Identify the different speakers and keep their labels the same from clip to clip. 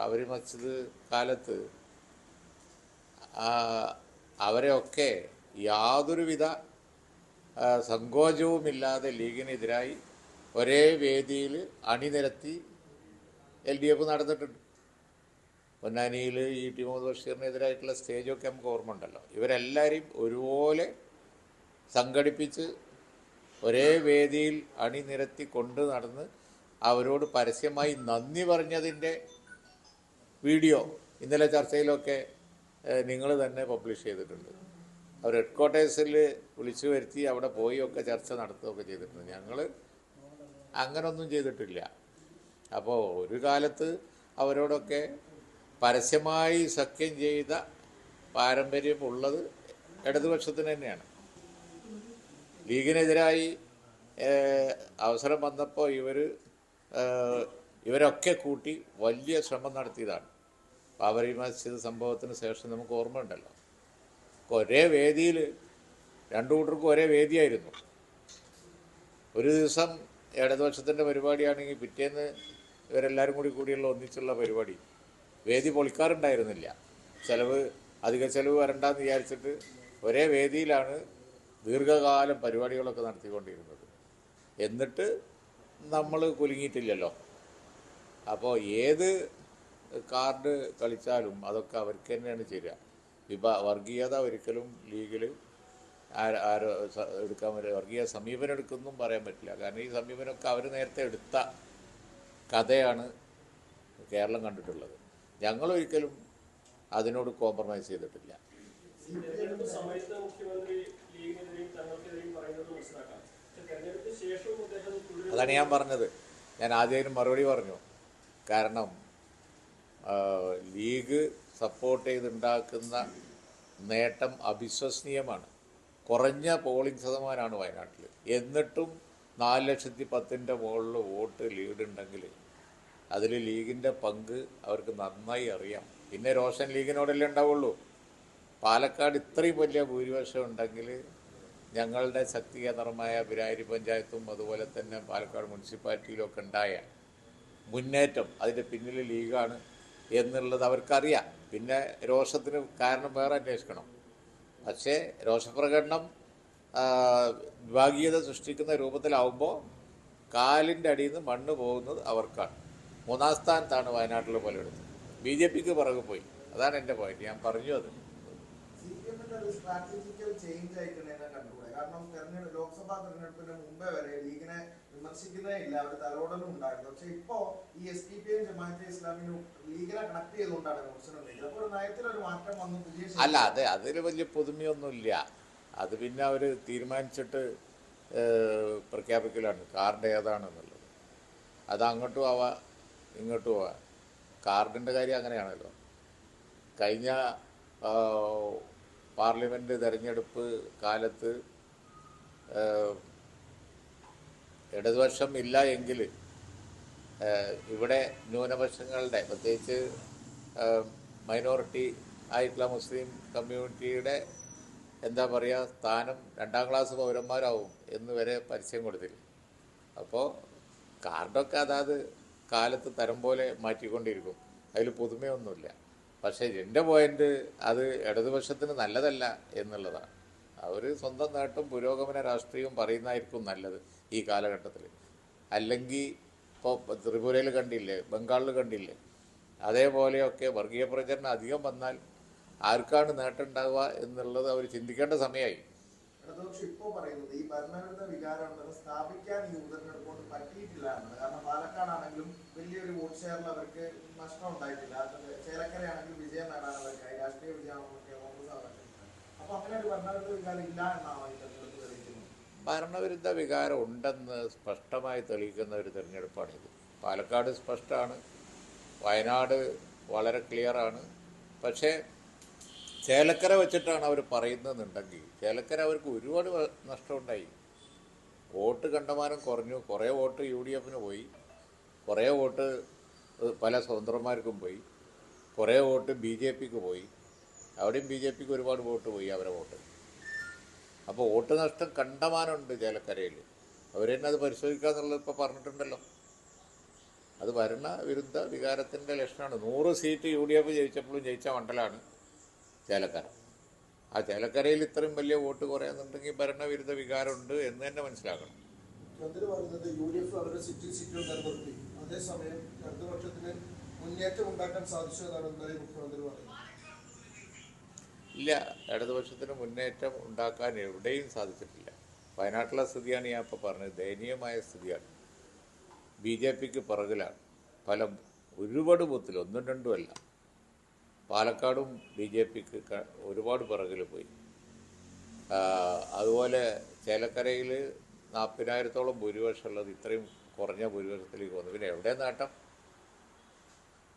Speaker 1: ബാബരി മസ്ജിദ് കാലത്ത് അവരെയൊക്കെ യാതൊരുവിധ സങ്കോചവുമില്ലാതെ ലീഗിനെതിരായി ഒരേ വേദിയിൽ അണിനിരത്തി LDF നടന്നിട്ടുണ്ട്. പൊന്നാനിയിൽ ടി മുഹമ്മദ് ബഷീറിനെതിരായിട്ടുള്ള സ്റ്റേജൊക്കെ നമുക്ക് ഓർമ്മ ഉണ്ടല്ലോ. ഇവരെല്ലാവരെയും ഒരുപോലെ സംഘടിപ്പിച്ച് ഒരേ വേദിയിൽ അണിനിരത്തി കൊണ്ട് നടന്ന് അവരോട് പരസ്യമായി നന്ദി പറഞ്ഞതിൻ്റെ വീഡിയോ ഇന്നലെ ചർച്ചയിലൊക്കെ നിങ്ങൾ തന്നെ പബ്ലിഷ് ചെയ്തിട്ടുണ്ട്. അവർ ഹെഡ് ക്വാർട്ടേഴ്സിൽ വിളിച്ചു വരുത്തി അവിടെ പോയി ഒക്കെ ചർച്ച നടത്തുകയൊക്കെ ചെയ്തിട്ടുണ്ട്. ഞങ്ങൾ അങ്ങനൊന്നും ചെയ്തിട്ടില്ല. അപ്പോൾ ഒരു കാലത്ത് അവരോടൊക്കെ പരസ്യമായി സഖ്യം ചെയ്ത പാരമ്പര്യം ഉള്ളത് ഇടതുപക്ഷത്തിന് തന്നെയാണ്. ലീഗിനെതിരായി അവസരം വന്നപ്പോൾ ഇവരൊക്കെ കൂട്ടി വലിയ ശ്രമം നടത്തിയതാണ്. ബാബരി മസ്ജിദ് സംഭവത്തിന് ശേഷം നമുക്ക് ഓർമ്മയുണ്ടല്ലോ, ഒരേ വേദിയിൽ രണ്ടു കൂട്ടർക്കും ഒരേ വേദിയായിരുന്നു. ഒരു ദിവസം ഇടതുപക്ഷത്തിൻ്റെ പരിപാടിയാണെങ്കിൽ പിറ്റേന്ന് ഇവരെല്ലാവരും കൂടിയുള്ള ഒന്നിച്ചുള്ള പരിപാടി. വേദി പൊളിക്കാറുണ്ടായിരുന്നില്ല. അധിക ചെലവ് വരണ്ടെന്ന് വിചാരിച്ചിട്ട് ഒരേ വേദിയിലാണ് ദീർഘകാലം പരിപാടികളൊക്കെ നടത്തിക്കൊണ്ടിരുന്നത്. എന്നിട്ട് നമ്മൾ കുലുങ്ങിയിട്ടില്ലല്ലോ. അപ്പോൾ ഏത് കാർഡ് കളിച്ചാലും അതൊക്കെ അവർക്ക് തന്നെയാണ് ചേരുക. വർഗീയത ഒരിക്കലും ലീഗിൽ എടുക്കാൻ പറ്റില്ല. വർഗീയ സമീപനം എടുക്കുന്നും പറയാൻ പറ്റില്ല. കാരണം ഈ സമീപനമൊക്കെ അവർ നേരത്തെ എടുത്ത കഥയാണ് കേരളം കണ്ടിട്ടുള്ളത്. ഞങ്ങളൊരിക്കലും അതിനോട് കോംപ്രമൈസ് ചെയ്തിട്ടില്ല. അതാണ് ഞാൻ പറഞ്ഞത്. ഞാൻ ആദ്യം മറുപടി പറഞ്ഞു. കാരണം ലീഗ് സപ്പോർട്ട് ചെയ്തുണ്ടാക്കുന്ന നേട്ടം അവിശ്വസനീയമാണ്. കുറഞ്ഞ പോളിംഗ് ശതമാനമാണ് വയനാട്ടിൽ. എന്നിട്ടും 4,10,000 മുകളിൽ വോട്ട് ലീഡുണ്ടെങ്കിൽ അതിൽ ലീഗിൻ്റെ പങ്ക് അവർക്ക് നന്നായി അറിയാം. പിന്നെ റോഷൻ ലീഗിനോടല്ലേ ഉണ്ടാവുള്ളൂ. പാലക്കാട് ഇത്രയും വലിയ ഭൂരിപക്ഷം ഉണ്ടെങ്കിൽ ഞങ്ങളുടെ ശക്തി കേന്ദ്രമായ ബിരാരി പഞ്ചായത്തും അതുപോലെ തന്നെ പാലക്കാട് മുനിസിപ്പാലിറ്റിയിലൊക്കെ ഉണ്ടായ മുന്നേറ്റം അതിൻ്റെ പിന്നിൽ ലീഗാണ് എന്നുള്ളത് അവർക്കറിയാം. പിന്നെ രോഷത്തിന് കാരണം വേറെ അന്വേഷിക്കണം. പക്ഷേ രോഷപ്രകടനം വിഭാഗീയത സൃഷ്ടിക്കുന്ന രൂപത്തിലാവുമ്പോൾ കാലിൻ്റെ അടിയിൽ നിന്ന് മണ്ണ് പോകുന്നത് അവർക്കാണ്. 3-ാം സ്ഥാനത്താണ് വയനാട്ടിൽ പലയിടത്തും. BJPക്ക് പിറകെ പോയി. അതാണ് എൻ്റെ പോയിന്റ്. ഞാൻ പറഞ്ഞു അത്.
Speaker 2: കാരണം ലോക്സഭാ തെരഞ്ഞെടുപ്പിന് മുമ്പേ വരെ ലീഗിനെ വിമർശിക്കുന്നേ ഇല്ല, അവർ തലോടലും ഉണ്ടായിരുന്നു. പക്ഷെ ഇപ്പോ ഈ SDPയും ജമാഅത്തെ ഇസ്ലാമിനും ലീഗിനെ കണക്ട് ചെയ്തുകൊണ്ടാണ് വിമർശനം. അപ്പോൾ ഒരു നയത്തിലൊരു മാറ്റം വന്നു.
Speaker 1: അല്ല, അതിൽ വലിയ പുതുമയൊന്നുമില്ല. അത് പിന്നെ അവർ തീരുമാനിച്ചിട്ട് പ്രഖ്യാപിക്കലാണ് കാർഡ് ഏതാണെന്നുള്ളത്. അത് അങ്ങോട്ടും ആവാം ഇങ്ങോട്ടും ആവാം. കാർഡിൻ്റെ കാര്യം അങ്ങനെയാണല്ലോ. കഴിഞ്ഞ പാർലമെൻറ്റ് തെരഞ്ഞെടുപ്പ് കാലത്ത് ഇടതുപക്ഷം ഇല്ല എങ്കിൽ ഇവിടെ ന്യൂനപക്ഷങ്ങളുടെ, പ്രത്യേകിച്ച് മൈനോറിറ്റി ആയിട്ടുള്ള മുസ്ലിം കമ്മ്യൂണിറ്റിയുടെ സ്ഥാനം 2-ാം ക്ലാസ് പൗരന്മാരാവും എന്ന് വരെ പരസ്യം കൊടുത്തില്ല. അപ്പോൾ കാർഡൊക്കെ അതാത് കാലത്ത് തരം പോലെ മാറ്റിക്കൊണ്ടിരിക്കും. അതിൽ പുതുമയൊന്നുമില്ല. പക്ഷേ എൻ്റെ പോയിൻ്റ് അത് ഇടതുപക്ഷത്തിന് നല്ലതല്ല എന്നുള്ളതാണ്. അവർ സ്വന്തം നേട്ടം പുരോഗമന രാഷ്ട്രീയവും പറയുന്നതായിരിക്കും നല്ലത് ഈ കാലഘട്ടത്തിൽ. അല്ലെങ്കിൽ ഇപ്പോൾ ത്രിപുരയിൽ കണ്ടില്ലേ, ബംഗാളിൽ കണ്ടില്ലേ, അതേപോലെയൊക്കെ വർഗീയ പ്രചരണം അധികം വന്നാൽ ആർക്കാണ് നേട്ടം ഉണ്ടാവുക എന്നുള്ളത് അവർ ചിന്തിക്കേണ്ട സമയമായി.
Speaker 2: ഇപ്പോൾ പറയുന്നത് ഈ ഭരണവിരുദ്ധ വികാരം സ്ഥാപിക്കാൻ ഈ ഉപതെരഞ്ഞെടുപ്പ് കൊണ്ട് പറ്റിയിട്ടില്ല എന്നത്. കാരണം പാലക്കാടാണെങ്കിലും വലിയൊരു വോട്ട് ഷെയറിൽ അവർക്ക് നഷ്ടം ഉണ്ടായിട്ടില്ല. ചേലക്കരയാണെങ്കിലും വിജയം നേടാൻ അവർക്കായി, രാഷ്ട്രീയ വിജയമാണ് കോൺഗ്രസ് അവർക്ക്. അപ്പൊ അങ്ങനെ ഒരു ഭരണവിരുദ്ധ വികാരം ഇല്ല എന്നാണ് ഈ തെരഞ്ഞെടുപ്പ് തെളിയിക്കുന്നത്.
Speaker 1: ഭരണവിരുദ്ധ വികാരം ഉണ്ടെന്ന് സ്പഷ്ടമായി തെളിയിക്കുന്ന ഒരു തെരഞ്ഞെടുപ്പാണിത്. പാലക്കാട് സ്പഷ്ടമാണ്, വയനാട് വളരെ ക്ലിയറാണ്. പക്ഷേ ചേലക്കര വെച്ചിട്ടാണ് അവർ പറയുന്നതെന്നുണ്ടെങ്കിൽ ചേലക്കര അവർക്ക് ഒരുപാട് നഷ്ടമുണ്ടായി. വോട്ട് കണ്ടമാനം കുറഞ്ഞു. കുറേ വോട്ട് UDFന് പോയി, കുറേ വോട്ട് പല സ്വതന്ത്രന്മാർക്കും പോയി, കുറേ വോട്ട് BJPക്ക് പോയി. അവിടെയും BJPക്ക് ഒരുപാട് വോട്ട് പോയി, അവരെ വോട്ട്. അപ്പോൾ വോട്ട് നഷ്ടം കണ്ടമാനമുണ്ട് ചേലക്കരയിൽ. അവർ തന്നെ അത് പരിശോധിക്കുക എന്നുള്ളത് ഇപ്പോൾ പറഞ്ഞിട്ടുണ്ടല്ലോ. അത് ഭരണവിരുദ്ധ വികാരത്തിൻ്റെ ലക്ഷണമാണ്. 100 സീറ്റ് UDF ജയിച്ചപ്പോഴും ജയിച്ച മണ്ഡലമാണ് ചേലക്കര. ആ ചേലക്കരയിൽ ഇത്രയും വലിയ വോട്ട് കുറയാന്നുണ്ടെങ്കിൽ ഭരണവിരുദ്ധ വികാരമുണ്ട് എന്ന് തന്നെ മനസ്സിലാക്കണം.
Speaker 3: മുഖ്യമന്ത്രി പറയുന്നത് UDF അവരുടെ സിറ്റിംഗ് സീറ്റുകൾ നിലനിർത്തി, അതേസമയം ഇടതുപക്ഷത്തിന് മുന്നേറ്റം ഉണ്ടാക്കാൻ സാധിച്ചു എന്നാണ് ഇന്നലെ മുഖ്യമന്ത്രി പറയുന്നത്.
Speaker 1: ഇല്ല, ഇടതുപക്ഷത്തിന് മുന്നേറ്റം ഉണ്ടാക്കാൻ എവിടെയും സാധിച്ചിട്ടില്ല. വയനാട്ടിലെ സ്ഥിതിയാണ് ഞാൻ ഇപ്പോൾ പറഞ്ഞത്. ദയനീയമായ സ്ഥിതിയാണ്. BJPക്ക് പിറകിലാണ് ഒരുപാട് ബൂത്തിൽ, 1ഉം 2ഉം അല്ല. പാലക്കാടും BJPക്ക് ഒരുപാട് പിറകിൽ പോയി. അതുപോലെ ചേലക്കരയിൽ 40,000-ഓളം ഭൂരിപക്ഷമുള്ളത് ഇത്രയും കുറഞ്ഞ ഭൂരിപക്ഷത്തിലേക്ക് വന്നു. പിന്നെ എവിടെ നേട്ടം?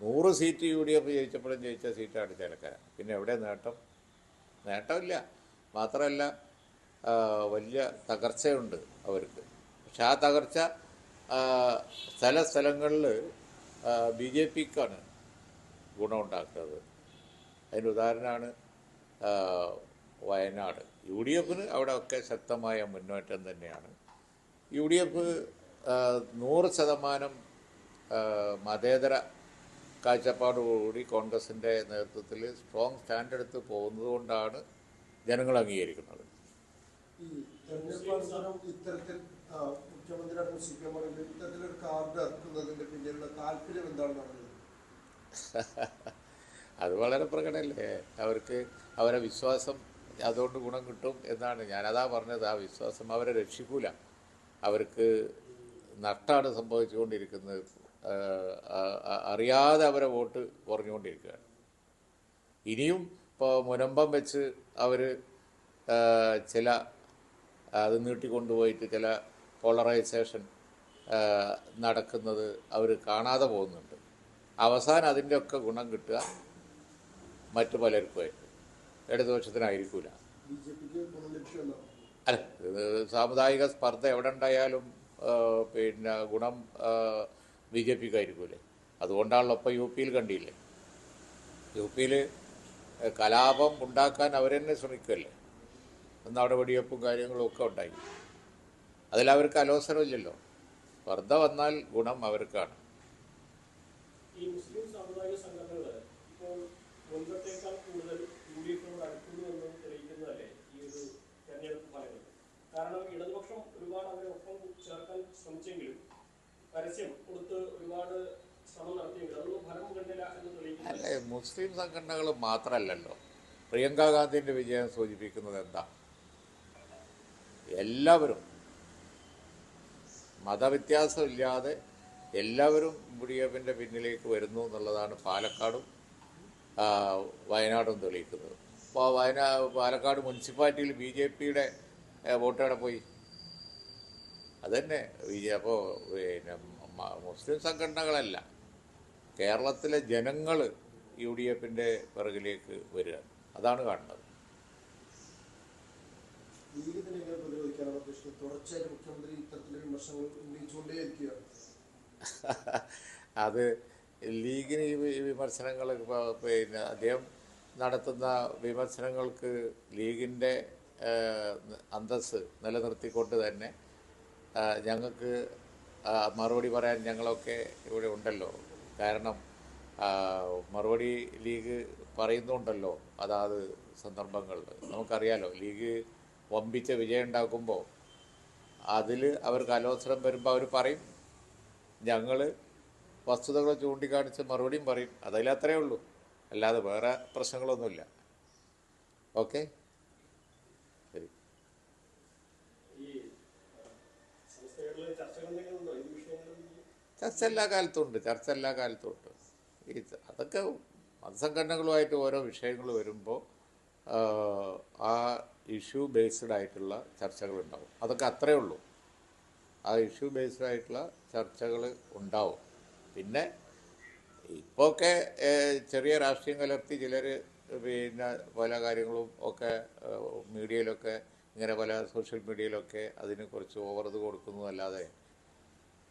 Speaker 1: 100 സീറ്റ് UDF ജയിച്ചപ്പോഴും ജയിച്ച സീറ്റാണ് ചേലക്കര. പിന്നെ എവിടെ നേട്ടമില്ല. മാത്രമല്ല വലിയ തകർച്ചയുണ്ട് അവർക്ക്. പക്ഷെ ആ തകർച്ച സ്ഥലങ്ങളിൽ BJPക്കാണ് ഗുണമുണ്ടാക്കുന്നത്. അതിൻ്റെ ഉദാഹരണമാണ് വയനാട്. UDFന് അവിടെ ഒക്കെ ശക്തമായ മുന്നേറ്റം തന്നെയാണ്. UDF 100% മതേതര കാഴ്ചപ്പാടുകൂടി കോൺഗ്രസിൻ്റെ നേതൃത്വത്തിൽ സ്ട്രോങ് സ്റ്റാൻഡ് എടുത്ത് പോകുന്നത് കൊണ്ടാണ് ജനങ്ങൾ അംഗീകരിക്കുന്നത്.
Speaker 3: ഈ തെരഞ്ഞെടുപ്പാനന്തരം ഇത്തരത്തിൽ മുഖ്യമന്ത്രി അടക്കം CPM ഇത്തരത്തിലൊരു കാർഡ് ഇറക്കുന്നതിന്റെ പിന്നിലുള്ള താല്പര്യം എന്താണെന്നാണ്?
Speaker 1: അത് വളരെ പ്രകടമല്ലേ. അവരെ വിശ്വാസം അതുകൊണ്ട് ഗുണം കിട്ടും എന്നാണ് ഞാനതാ പറഞ്ഞത്. ആ വിശ്വാസം അവരെ രക്ഷിക്കൂല. അവർക്ക് നഷ്ടമാണ് സംഭവിച്ചുകൊണ്ടിരിക്കുന്നത്. അറിയാതെ അവരെ വോട്ട് കുറഞ്ഞുകൊണ്ടിരിക്കുകയാണ്. ഇനിയും ഇപ്പോൾ മുനമ്പം വെച്ച് അവർ അത് നീട്ടിക്കൊണ്ടുപോയിട്ട് ചില പോളറൈസേഷൻ നടക്കുന്നത് അവർ കാണാതെ പോകുന്നുണ്ട്. അവസാനം അതിൻ്റെയൊക്കെ ഗുണം കിട്ടുക മറ്റു പലർക്കുമായിട്ട്, ഇടതുപക്ഷത്തിനായിരിക്കില്ല. അല്ല, സാമുദായിക സ്പർദ്ധ എവിടെ ഉണ്ടായാലും പിന്നെ ഗുണം BJPക്കായിരിക്കൂലേ. അതുകൊണ്ടാണല്ലോ ഇപ്പോൾ UP-യിൽ കണ്ടില്ലേ. UP-യിൽ കലാപം ഉണ്ടാക്കാൻ അവരെന്നെ ശ്രമിക്കുകയല്ലേ. അവിടെ വെടിവെപ്പും കാര്യങ്ങളും ഒക്കെ ഉണ്ടായി. അതിലവർക്ക് അലോസരമില്ലല്ലോ. സ്പർദ്ധ വന്നാൽ ഗുണം അവർക്കാണ്.
Speaker 4: ഈ മുസ്ലിം സാമുദായിക സംഘടനകൾ ഇപ്പോൾ മുൻപത്തേക്കാൾ കൂടുതൽ UDF-നോട് അടുക്കുന്നു എന്ന് തെളിയിക്കുന്നതല്ലേ ഈ ഒരു തെരഞ്ഞെടുപ്പ് ഫലങ്ങൾ? കാരണം ഇടതുപക്ഷം ഒരുപാട് അവരെ ഒപ്പം ചേർക്കാൻ ശ്രമിച്ചെങ്കിലും പരസ്യം കൊടുത്ത് ഒരുപാട് ശ്രമം നടത്തിയെങ്കിലും അതൊന്നും ഫലം കണ്ടില്ല എന്ന് തെളിയിക്കുന്നു.
Speaker 1: അല്ലേ, മുസ്ലിം സംഘടനകൾ മാത്രമല്ലല്ലോ. പ്രിയങ്ക ഗാന്ധിൻ്റെ വിജയം സൂചിപ്പിക്കുന്നത് എന്താ? എല്ലാവരും മതവ്യത്യാസമില്ലാതെ എല്ലാവരും UDF-ൻ്റെ പിന്നിലേക്ക് വരുന്നു എന്നുള്ളതാണ് പാലക്കാടും വയനാടും തെളിയിക്കുന്നത്. ഇപ്പോൾ പാലക്കാട് മുനിസിപ്പാലിറ്റിയിൽ BJPയുടെ വോട്ടവിടെ പോയി. അതന്നെ അപ്പോൾ പിന്നെ മുസ്ലിം സംഘടനകളല്ല, കേരളത്തിലെ ജനങ്ങൾ UDF-ൻ്റെ പിറകിലേക്ക് വരിക. അതാണ് കാണുന്നത്. അത് ലീഗിന് ഈ വിമർശനങ്ങൾ പിന്നെ അദ്ദേഹം നടത്തുന്ന വിമർശനങ്ങൾക്ക് ലീഗിൻ്റെ അന്തസ്സ് നിലനിർത്തിക്കൊണ്ട് തന്നെ ഞങ്ങൾക്ക് മറുപടി പറയാൻ ഞങ്ങളൊക്കെ ഇവിടെ ഉണ്ടല്ലോ. കാരണം മറുപടി ലീഗ് പറയുന്നുണ്ടല്ലോ അതാത് സന്ദർഭങ്ങളിൽ. നമുക്കറിയാലോ, ലീഗ് വമ്പിച്ച വിജയം ഉണ്ടാക്കുമ്പോൾ അതിൽ അവർക്ക് അലോസരം വരുമ്പോൾ അവർ പറയും. ഞങ്ങൾ വസ്തുതകൾ ചൂണ്ടിക്കാണിച്ച് മറുപടിയും പറയും. അതിലത്രേ ഉള്ളൂ, അല്ലാതെ വേറെ പ്രശ്നങ്ങളൊന്നുമില്ല. ഓക്കെ, ശരി. ചർച്ച എല്ലാ കാലത്തും ഉണ്ട്. അതൊക്കെ മതസംഘടനകളുമായിട്ട് ഓരോ വിഷയങ്ങൾ വരുമ്പോൾ ആ ഇഷ്യൂ ബേസ്ഡ് ആയിട്ടുള്ള ചർച്ചകളുണ്ടാവും. അതൊക്കെ അത്രേ ഉള്ളൂ. ആ ഇഷ്യൂ ബേസ്ഡ് ആയിട്ടുള്ള ചർച്ചകൾ ഉണ്ടാവും. പിന്നെ ഇപ്പോൾ ഒക്കെ ചെറിയ രാഷ്ട്രീയം കലർത്തി ചിലർ പിന്നെ പല കാര്യങ്ങളും ഒക്കെ മീഡിയയിലൊക്കെ ഇങ്ങനെ പല സോഷ്യൽ മീഡിയയിലൊക്കെ അതിന് കുറച്ച് ഓവറത് കൊടുക്കുന്നതല്ലാതെ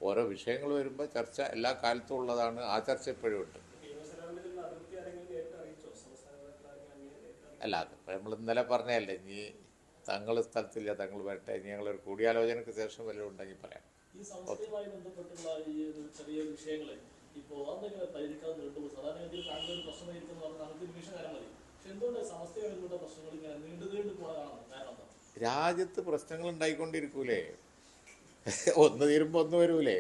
Speaker 1: ഓരോ വിഷയങ്ങൾ വരുമ്പോൾ ചർച്ച എല്ലാ കാലത്തും ഉള്ളതാണ്. ആ ചർച്ച ഇപ്പോഴും ഉണ്ട്. അല്ല, അതിപ്പോൾ നമ്മൾ ഇന്നലെ പറഞ്ഞതല്ലേ, ഇനി തങ്ങൾ സ്ഥലത്തില്ല, തങ്ങൾ വരട്ടെ, ഇനി ഞങ്ങളൊരു കൂടിയാലോചനയ്ക്ക് ശേഷം വല്ലതും ഉണ്ടെങ്കിൽ പറയാം.
Speaker 4: ഈ സമസ്തയുമായി ബന്ധപ്പെട്ടുള്ള ഈ ഒരു ചെറിയ വിഷയങ്ങളെ ഇപ്പോൾ അതെങ്ങനെ പരിഹരിക്കാതെ നീണ്ടുപോകും? സാധാരണഗതിയിൽ കാണുന്ന ഒരു പ്രശ്നമായിരിക്കും പറഞ്ഞാൽ നമുക്ക് നിമിഷം നേരം മതി. പക്ഷെ എന്തുകൊണ്ട് സമസ്തയുമായി ബന്ധപ്പെട്ട പ്രശ്നങ്ങൾ ഇങ്ങനെ നീണ്ടു പോകാനാണ് കാരണം എന്താ?
Speaker 1: രാജ്യത്ത് പ്രശ്നങ്ങൾ ഉണ്ടായിക്കൊണ്ടിരിക്കൂലേ? ഒന്ന് തീരുമ്പോൾ ഒന്ന് വരൂലേ?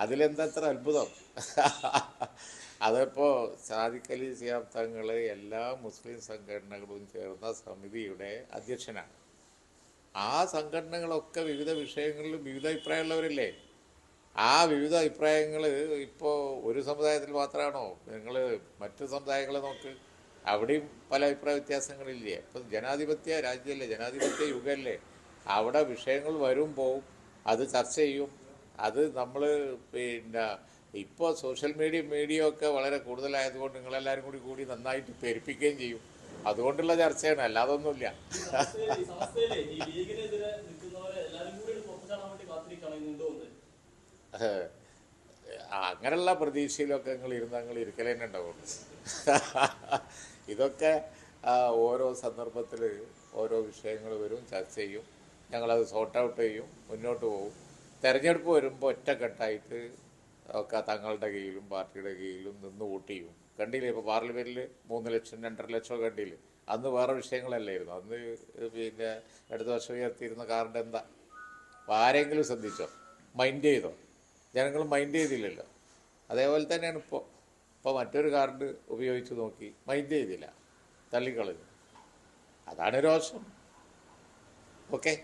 Speaker 1: അതിലെന്താ അത്ര അത്ഭുതം? അതിപ്പോൾ സാദിഖ് അലി ശിഹാബ് തങ്ങൾ എല്ലാ മുസ്ലിം സംഘടനകളും ചേർന്ന സമിതിയുടെ അധ്യക്ഷനാണ്. ആ സംഘടനകളൊക്കെ വിവിധ വിഷയങ്ങളിൽ വിവിധ അഭിപ്രായമുള്ളവരല്ലേ? ആ വിവിധ അഭിപ്രായങ്ങൾ ഇപ്പോൾ ഒരു സമുദായത്തിൽ മാത്രമാണോ? നിങ്ങൾ മറ്റു സമുദായങ്ങളെ നോക്ക്, അവിടെയും പല അഭിപ്രായ വ്യത്യാസങ്ങളില്ലേ? ഇപ്പം ജനാധിപത്യ രാജ്യമല്ലേ, ജനാധിപത്യ യുഗമല്ലേ? അവിടെ വിഷയങ്ങൾ വരും പോവും, അത് ചർച്ച ചെയ്യും. അത് നമ്മൾ പിന്നെ ഇപ്പോൾ സോഷ്യൽ മീഡിയ ഒക്കെ വളരെ കൂടുതലായതുകൊണ്ട് നിങ്ങളെല്ലാവരും കൂടി നന്നായിട്ട് പെരുപ്പിക്കുകയും ചെയ്യും. അതുകൊണ്ടുള്ള ചർച്ചയാണ്, അല്ലാതെ ഒന്നുമില്ല.
Speaker 4: ഈ സമസ്തയിലെ ഈ ലീഗിനെതിരെ നിൽക്കുന്നവരെ എല്ലാവരും കൂടി പുറത്തു കാണാൻ വേണ്ടി കാത്തിരിക്കണം ഇന്നുണ്ടോ എന്ന്.
Speaker 1: അങ്ങനെയുള്ള പ്രതീക്ഷയിലൊക്കെ നിങ്ങൾ ഇരിക്കലേ തന്നെ ഉണ്ടാവുള്ളൂ. ഇതൊക്കെ ഓരോ സന്ദർഭത്തിൽ ഓരോ വിഷയങ്ങൾ വരും, ചർച്ച ചെയ്യും, ഞങ്ങളത് സോർട്ട് ഔട്ട് ചെയ്യും, മുന്നോട്ട് പോകും. തെരഞ്ഞെടുപ്പ് വരുമ്പോൾ ഒറ്റക്കെട്ടായിട്ട് ഒക്കെ തങ്ങളുടെ കീഴിലും പാർട്ടിയുടെ കീഴിലും നിന്ന് വോട്ട് ചെയ്യും. കണ്ടില്ലേ ഇപ്പോൾ പാർലമെൻറ്റിൽ 3 ലക്ഷം 2.5 ലക്ഷം കണ്ടില്ലേ? അന്ന് വേറെ വിഷയങ്ങളല്ലായിരുന്നു. അന്ന് പിന്നെ അടുത്ത വർഷം ഉയർത്തിയിരുന്ന കാറിൻ്റെ എന്താ? അപ്പോൾ ആരെങ്കിലും ശ്രദ്ധിച്ചോ? മൈൻഡ് ചെയ്തോ? ജനങ്ങൾ മൈൻഡ് ചെയ്തില്ലല്ലോ. അതേപോലെ തന്നെയാണ് ഇപ്പോൾ മറ്റൊരു കാർഡ് ഉപയോഗിച്ച് നോക്കി, മൈൻഡ് ചെയ്തില്ല, തള്ളിക്കളഞ്ഞു. അതാണ് രോഷം. ഓക്കെ,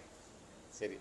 Speaker 1: ശരി.